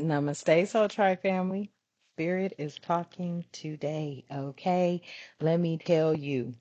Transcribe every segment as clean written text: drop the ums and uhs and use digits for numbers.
Namaste, Soul Tribe family. Spirit is talking today, okay? Let me tell you,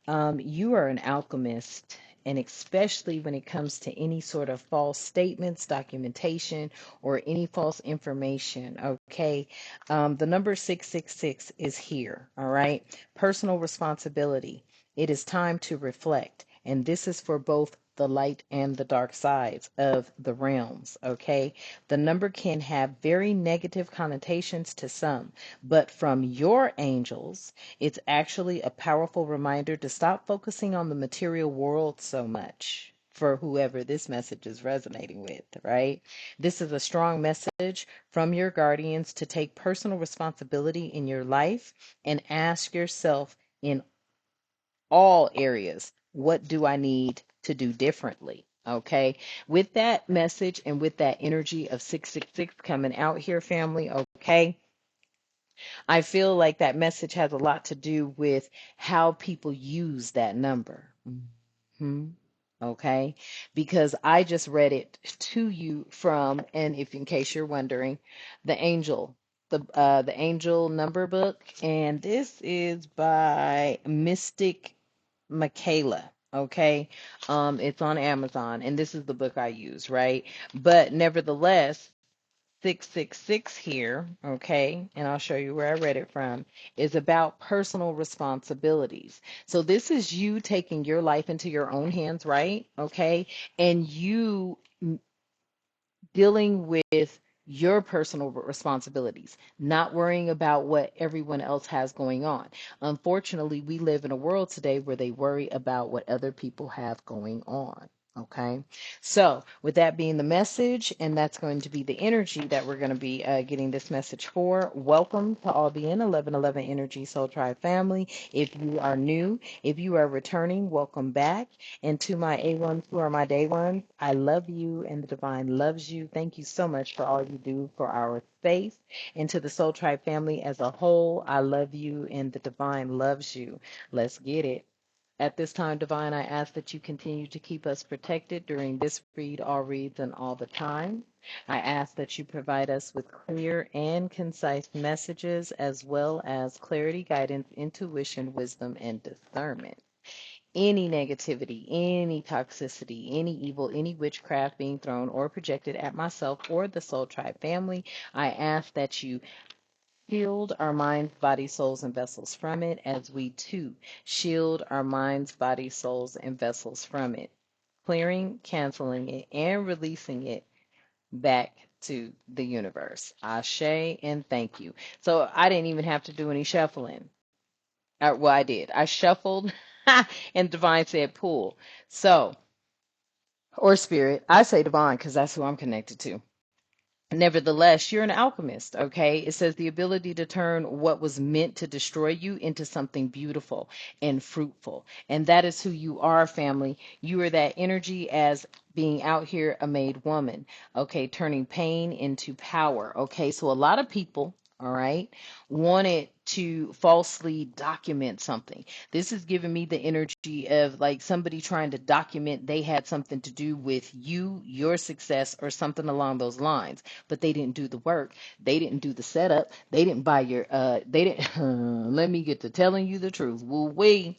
you are an alchemist, and especially when it comes to any sort of false statements, documentation, or any false information, okay? The number 666 is here, all right? Personal responsibility. It is time to reflect, and this is for both the light and the dark sides of the realms, okay? The number can have very negative connotations to some, but from your angels, it's actually a powerful reminder to stop focusing on the material world so much for whoever this message is resonating with, right? This is a strong message from your guardians to take personal responsibility in your life and ask yourself in all areas, what do I need to do differently? Okay. With that message and with that energy of 666 coming out here, family, okay, I feel like that message has a lot to do with how people use that number. Hmm. Okay, because I just read it to you from, and if in case you're wondering, the angel, the angel number book, and this is by Mystic Michaela. Okay, it's on Amazon, and this is the book I use, right? But nevertheless, 666 here, okay, and I'll show you where I read it from, is about personal responsibilities. So this is you taking your life into your own hands, right? Okay, and you dealing with your personal responsibilities, not worrying about what everyone else has going on. Unfortunately, we live in a world today where they worry about what other people have going on. Okay, so with that being the message, and that's going to be the energy that we're going to be getting this message for. Welcome to all the 1111 Energy Soul Tribe family. If you are new, if you are returning, welcome back. And to my A1s who are my day ones, I love you and the divine loves you. Thank you so much for all you do for our space. And to the Soul Tribe family as a whole, I love you and the divine loves you. Let's get it. At this time, Divine, I ask that you continue to keep us protected during this read, all reads, and all the time. I ask that you provide us with clear and concise messages as well as clarity, guidance, intuition, wisdom, and discernment. Any negativity, any toxicity, any evil, any witchcraft being thrown or projected at myself or the Soul Tribe family, I ask that you shield our minds, bodies, souls, and vessels from it, as we too shield our minds, bodies, souls, and vessels from it, clearing, canceling it, and releasing it back to the universe. Ashe and thank you. So I didn't even have to do any shuffling. Well, I did. I shuffled, and Divine said pull. So, or spirit. I say divine because that's who I'm connected to. Nevertheless, you're an alchemist, okay? It says the ability to turn what was meant to destroy you into something beautiful and fruitful. And that is who you are, family. You are that energy as being out here a made woman, okay? Turning pain into power, okay? So a lot of people, all right, wanted to falsely document something. This is giving me the energy of like somebody trying to document they had something to do with you, your success, or something along those lines, but they didn't do the work. They didn't do the setup. They didn't buy your they didn't let me get to telling you the truth. Woo wee.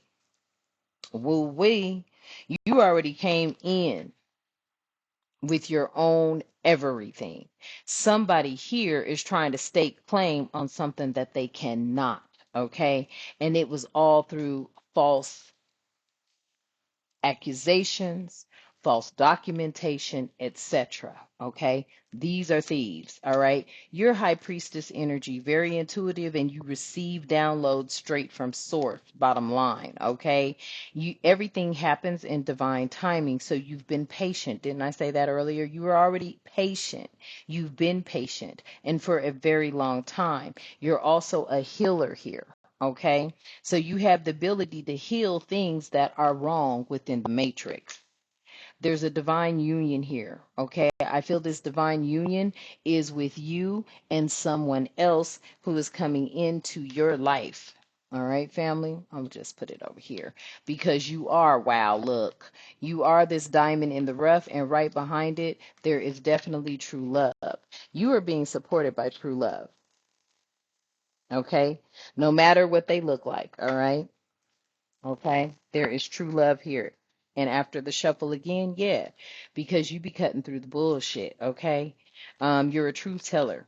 Woo wee. You already came in with your own everything. Somebody here is trying to stake claim on something that they cannot, okay? And it was all through false accusations, false documentation, etc. Okay? These are thieves, all right? Your high priestess energy, very intuitive, and you receive downloads straight from source, bottom line, okay? You everything happens in divine timing, so you've been patient. Didn't I say that earlier? You were already patient. You've been patient, and for a very long time. You're also a healer here. Okay, so you have the ability to heal things that are wrong within the matrix. There's a divine union here. Okay, I feel this divine union is with you and someone else who is coming into your life. All right, family. I'll just put it over here because you are, wow, look, you are this diamond in the rough, and right behind it, there is definitely true love. You are being supported by true love, okay? No matter what they look like, all right? Okay? There is true love here. And after the shuffle again, yeah, because you be cutting through the bullshit, okay? You're a truth teller.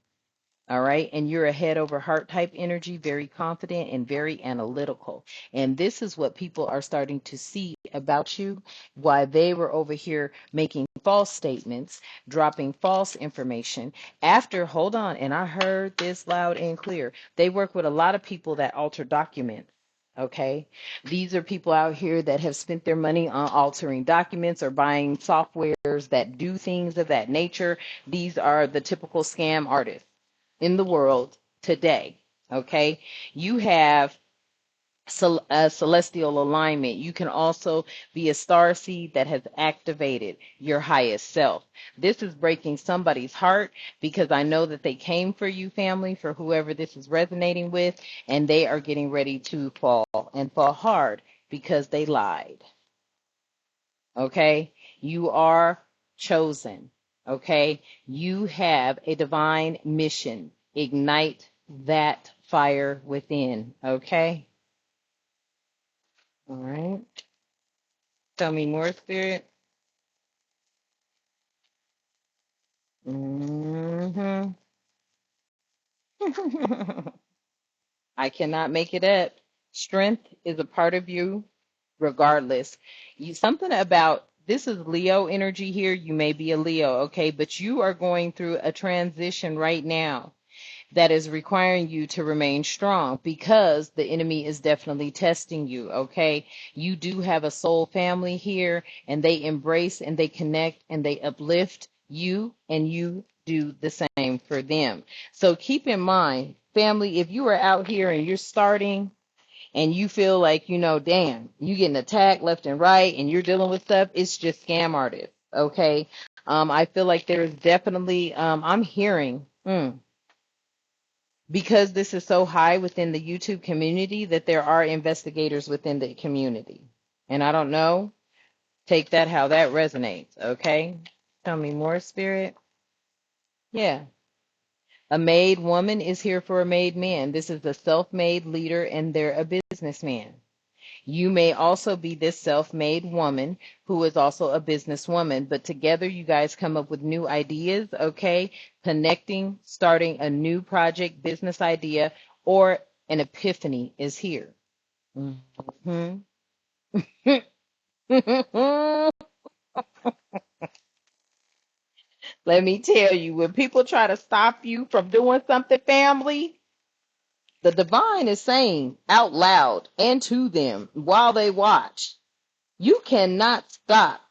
All right. And you're a head over heart type energy, very confident and very analytical. And this is what people are starting to see about you, why they were over here making false statements, dropping false information. After, hold on, and I heard this loud and clear. They work with a lot of people that alter documents. Okay. These are people out here that have spent their money on altering documents or buying softwares that do things of that nature. These are the typical scam artists in the world today. Okay, you have a celestial alignment. You can also be a star seed that has activated your highest self. This is breaking somebody's heart because I know that they came for you, family, for whoever this is resonating with, and they are getting ready to fall and fall hard because they lied. Okay? You are chosen. Okay? You have a divine mission. Ignite that fire within. Okay? All right. Tell me more, Spirit. Hmm. I cannot make it up. Strength is a part of you regardless. You something about this is Leo energy here. You may be a Leo, okay, but you are going through a transition right now that is requiring you to remain strong because the enemy is definitely testing you, okay? You do have a soul family here, and they embrace and they connect and they uplift you, and you do the same for them. So keep in mind, family, if you are out here and you're starting and you feel like, damn, you getting attacked left and right and you're dealing with stuff, it's just scam artists, okay? I feel like there's definitely, I'm hearing, because this is so high within the YouTube community that there are investigators within the community. And I don't know, take that how that resonates, okay? Tell me more, Spirit. Yeah. A made woman is here for a made man. This is a self-made leader and they're a businessman. You may also be this self-made woman who is also a businesswoman, but together you guys come up with new ideas, okay? Connecting, starting a new project, business idea, or an epiphany is here. Mhm. Let me tell you, when people try to stop you from doing something, family, the divine is saying out loud and to them while they watch, you cannot stop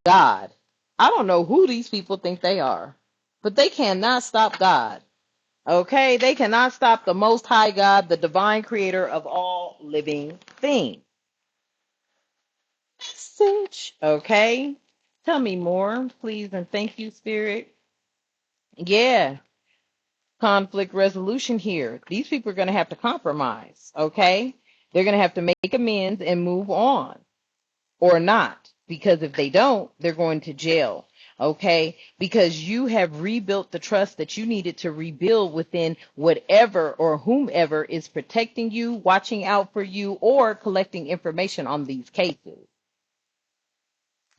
God. I don't know who these people think they are, but they cannot stop God. Okay? They cannot stop the Most High God, the divine creator of all living things. Message. Okay? Tell me more, please, and thank you, Spirit. Yeah. Conflict resolution here. These people are going to have to compromise. Okay? They're going to have to make amends and move on. Or not, because if they don't, they're going to jail. Okay, because you have rebuilt the trust that you needed to rebuild within whatever or whomever is protecting you, watching out for you, or collecting information on these cases.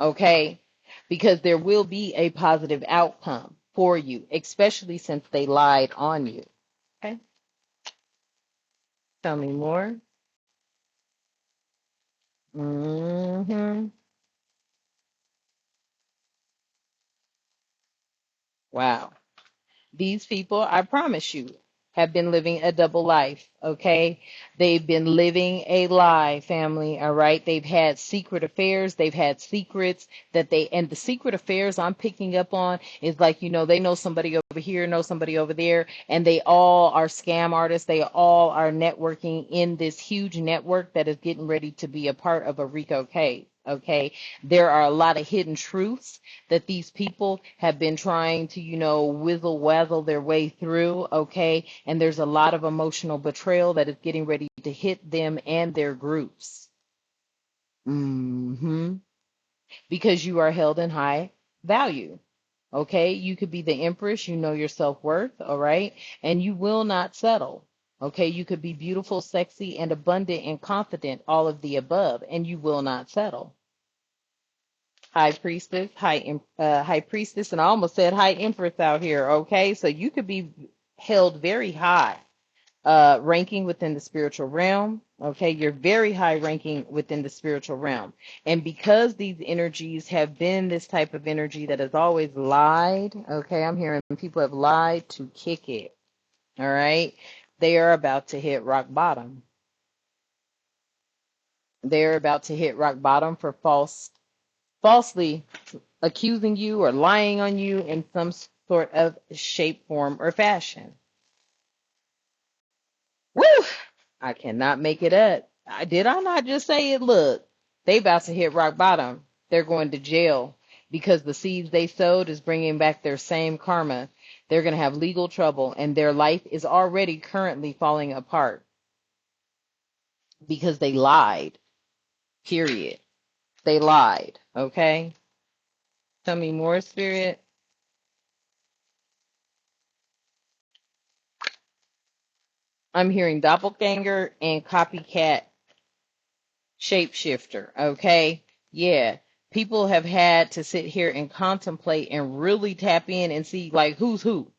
Okay, because there will be a positive outcome for you, especially since they lied on you. Okay, tell me more. Hmm. Wow. These people, I promise you, have been living a double life, okay? They've been living a lie, family, all right? They've had secret affairs, they've had secrets and the secret affairs I'm picking up on is like, they know somebody over here, know somebody over there, and they all are scam artists. They all are networking in this huge network that is getting ready to be a part of a RICO case. Okay. There are a lot of hidden truths that these people have been trying to, whizzle wazzle their way through. Okay. And there's a lot of emotional betrayal that is getting ready to hit them and their groups. hmm Because you are held in high value. Okay. You could be the empress, you know your self worth. All right. And you will not settle. Okay. You could be beautiful, sexy, and abundant and confident, all of the above, and you will not settle. High priestess, and I almost said high empress out here. Okay, so you could be held very high, ranking within the spiritual realm. Okay, you're very high ranking within the spiritual realm, and because these energies have been this type of energy that has always lied. Okay, I'm hearing people have lied to kick it. All right, they are about to hit rock bottom. They're about to hit rock bottom for falsely accusing you or lying on you in some sort of shape, form, or fashion. Woo! I cannot make it up. Did I not just say it? Look, they about to hit rock bottom. They're going to jail because the seeds they sowed is bringing back their same karma. They're going to have legal trouble, and their life is already currently falling apart because they lied. Period. They lied. Okay? Tell me more, Spirit. I'm hearing doppelganger and copycat shapeshifter. Okay. Yeah. People have had to sit here and contemplate and really tap in and see like who's who.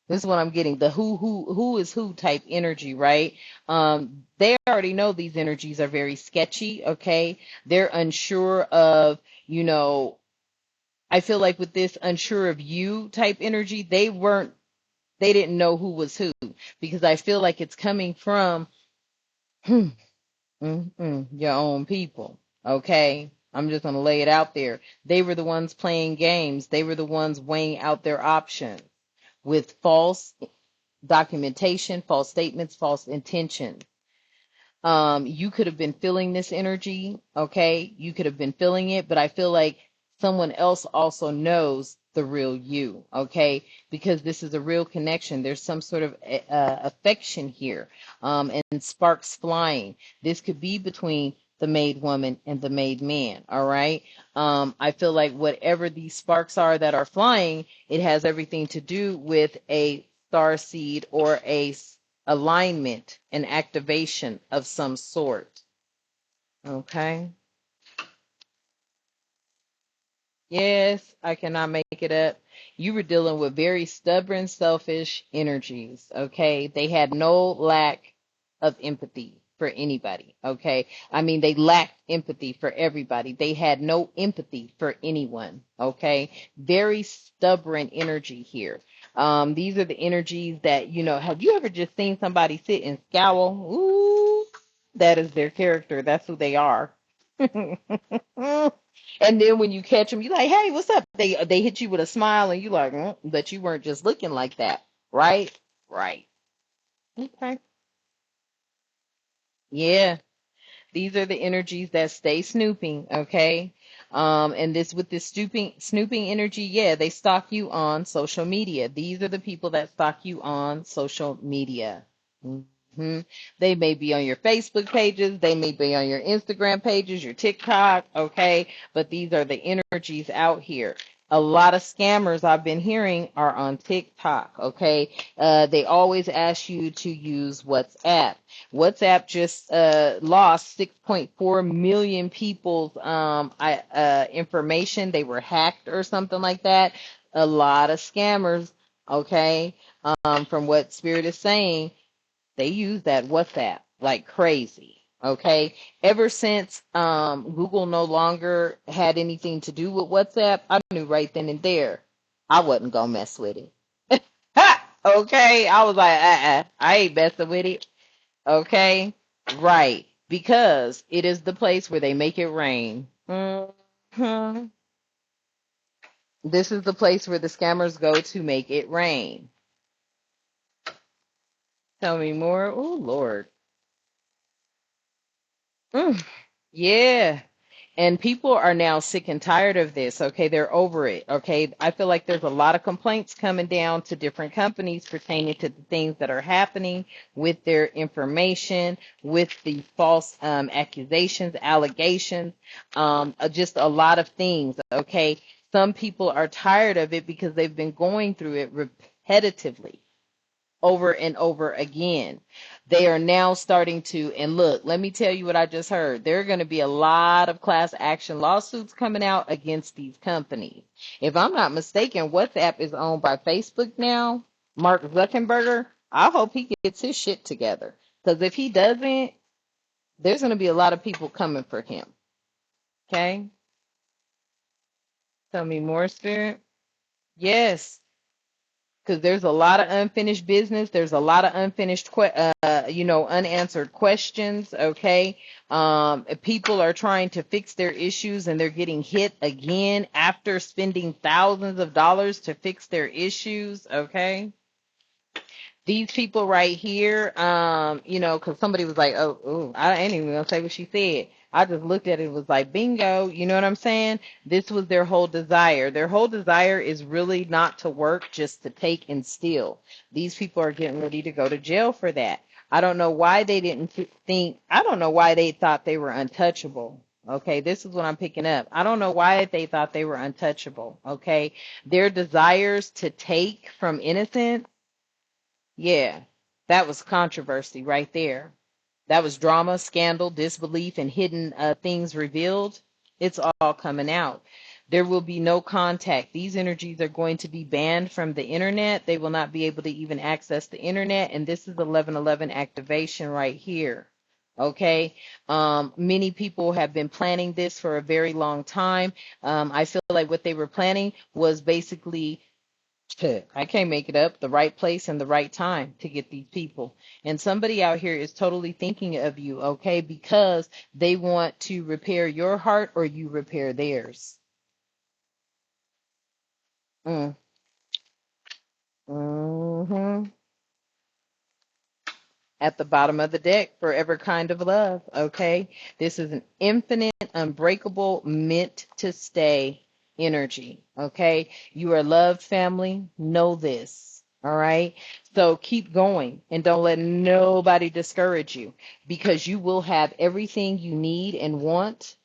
This is what I'm getting. The who is who type energy, right? They already know these energies are very sketchy, okay? They're unsure of, you know, I feel like with this unsure of you type energy, they didn't know who was who because I feel like it's coming from your own people. Okay. I'm just going to lay it out there. They were the ones playing games. They were the ones weighing out their options with false documentation, false statements, false intentions. You could have been feeling this energy, okay? You could have been feeling it, but I feel like someone else also knows the real you, okay? Because this is a real connection. There's some sort of affection here, and sparks flying. This could be between the made woman and the made man, all right? I feel like whatever these sparks are that are flying, it has everything to do with a star seed or a alignment and activation of some sort. Okay. Yes, I cannot make it up. You were dealing with very stubborn, selfish energies. Okay. They had no lack of empathy for anybody. Okay. I mean, they lacked empathy for everybody. They had no empathy for anyone. Okay. Very stubborn energy here. These are the energies that, have you ever just seen somebody sit and scowl? Ooh, that is their character. That's who they are. And then when you catch them, you're like, "Hey, what's up?" They hit you with a smile, and you like, but you weren't just looking like that, right? Right. Okay. Yeah. These are the energies that stay snooping, okay? And this with this snooping energy, yeah, they stalk you on social media. These are the people that stalk you on social media. hmm They may be on your Facebook pages, they may be on your Instagram pages, your TikTok, okay? But these are the energies out here. A lot of scammers I've been hearing are on TikTok, okay? They always ask you to use WhatsApp. WhatsApp just lost 6.4 million people's information. They were hacked or something like that. A lot of scammers, okay? From what Spirit is saying, they use that WhatsApp like crazy. Okay. Ever since Google no longer had anything to do with WhatsApp, I knew right then and there I wasn't gonna mess with it. Okay. I was like, I ain't messing with it. Okay. Right. Because it is the place where they make it rain. This is the place where the scammers go to make it rain. Tell me more. Oh, Lord. Mm. Yeah. And people are now sick and tired of this. Okay, they're over it. Okay, I feel like there's a lot of complaints coming down to different companies pertaining to the things that are happening with their information, with the false accusations, allegations, just a lot of things. Okay, some people are tired of it because they've been going through it repetitively over and over again. They are now starting to, and look, let me tell you what I just heard. There are going to be a lot of class action lawsuits coming out against these companies. If I'm not mistaken, WhatsApp is owned by Facebook now. Mark Zuckerberg. I hope he gets his shit together. Because if he doesn't, there's going to be a lot of people coming for him. Okay? Tell me more, Spirit. Yes. Because there's a lot of unfinished business. There's a lot of unfinished, unanswered questions. Okay, people are trying to fix their issues, and they're getting hit again after spending thousands of dollars to fix their issues. Okay. These people right here, because somebody was like, oh, ooh, I ain't even gonna say what she said. I just looked at it and was like, bingo, you know what I'm saying? This was their whole desire. Their whole desire is really not to work, just to take and steal. These people are getting ready to go to jail for that. I don't know why they didn't I don't know why they thought they were untouchable. Okay, this is what I'm picking up. I don't know why they thought they were untouchable. Okay, their desires to take from innocence, yeah, that was controversy right there. That was drama, scandal, disbelief, and hidden things revealed. It's all coming out. There will be no contact. These energies are going to be banned from the internet. They will not be able to even access the internet. And this is 1111 activation right here. Okay. Many people have been planning this for a very long time. I feel like what they were planning was basically, I can't make it up, the right place and the right time to get these people. And somebody out here is totally thinking of you, okay, because they want to repair your heart or you repair theirs. Mm. Hmm. At the bottom of the deck, forever kind of love, okay? This is an infinite, unbreakable, meant to stay energy, okay? You are loved, family. Know this, all right? So keep going and don't let nobody discourage you, because you will have everything you need and want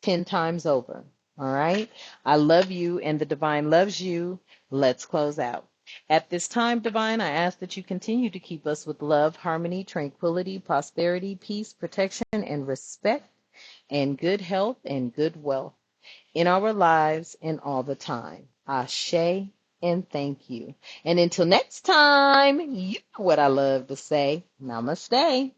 10 times over. All right. I love you and the divine loves you. Let's close out. At this time, divine, I ask that you continue to keep us with love, harmony, tranquility, prosperity, peace, protection, and respect, and good health and good wealth in our lives and all the time. Ashe and thank you. And until next time, you know what I love to say. Namaste.